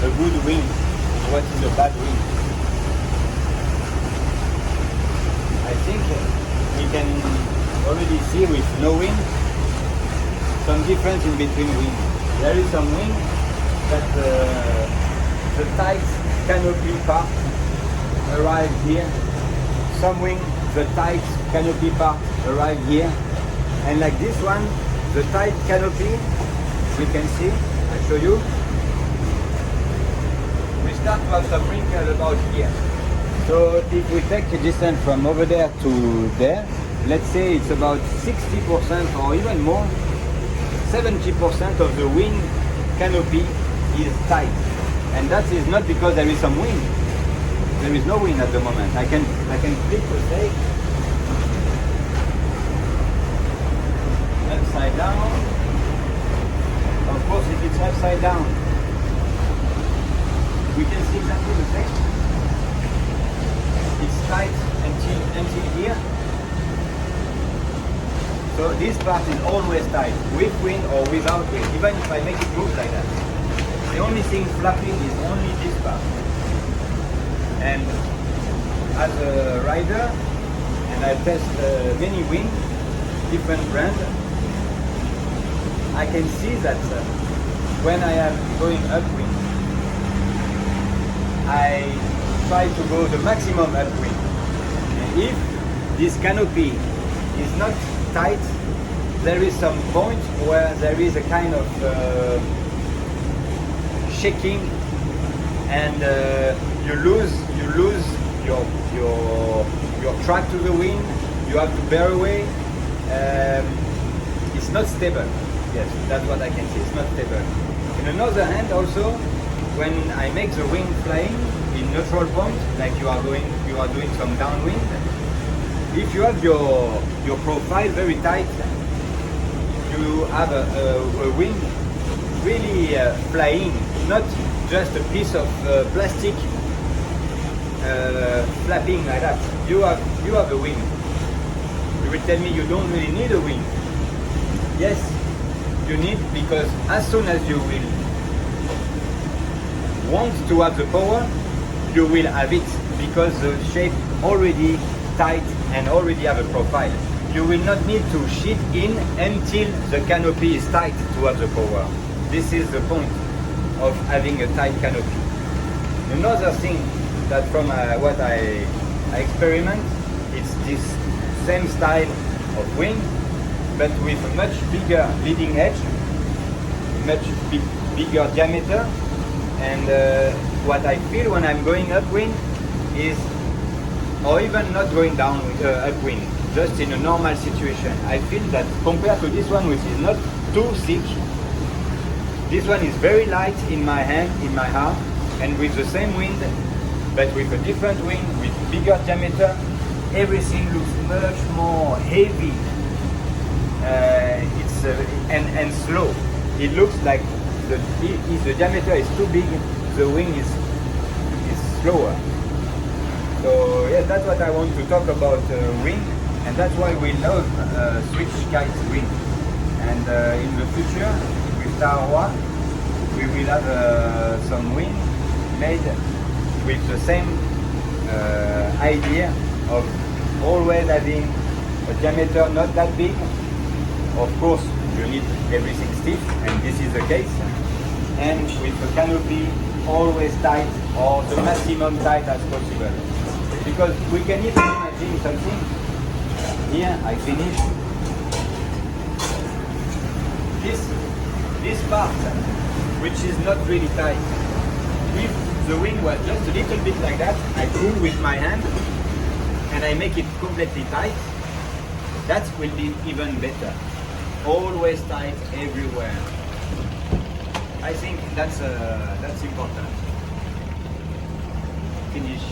a good wing and what is a bad wing. I think we can already see with no wing some difference in between wing. There is some wing that the tight canopy part arrive here. Some wing, the tight canopy part arrive here. And like this one, the tight canopy, you can see, I'll show you. We start to have some wrinkle about here. So if we take a distance from over there to there, let's say it's about 60% or even more, 70% of the wing canopy is tight. And that is not because there is some wind. There is no wind at the moment. I can flip the stake upside down. Of course, if it's upside down, we can see exactly the same. It's tight until here. So this part is always tight, with wind or without wind, even if I make it move like that. The only thing flapping is only this part. And as a rider, and I test many wings, different brands, I can see that when I am going upwind, I try to go the maximum upwind. And if this canopy is not tight, there is some point where there is a kind of shaking, and you lose your track to the wind. You have to bear away. It's not stable. Yes, that's what I can see. It's not stable. On another hand, also, when I make the wing flying in neutral point, like you are doing some downwind, if you have your profile very tight, you have a wing really flying, not just a piece of plastic flapping like that. You have a wing. You will tell me you don't really need a wing. Yes, you need, because as soon as you will want to have the power, you will have it, because the shape already tight and already have a profile. You will not need to sheet in until the canopy is tight to have the power. This is the point of having a tight canopy. Another thing that from what I experiment, it's this same style of wing, but with a much bigger leading edge, much bigger diameter, and what I feel when I'm going upwind is, or even not going down upwind, just in a normal situation, I feel that compared to this one, which is not too thick, this one is very light in my hand, in my arm, and with the same wind, but with a different wing, with bigger diameter, everything looks much more heavy. It's and slow. It looks like if the diameter is too big, the wing is slower. So yeah, that's what I want to talk about wing, and that's why we love SwitchKite wing. And in the future, with Star, we will have some wing made with the same idea of always having a diameter not that big. Of course, you need everything stiff, and this is the case. And with the canopy always tight, or the maximum tight as possible. Because we can even imagine something. Here, I finish. This part, which is not really tight. If the wing was just a little bit like that, I pull with my hand, and I make it completely tight, that will be even better. Always tight everywhere. I think that's important. Finish.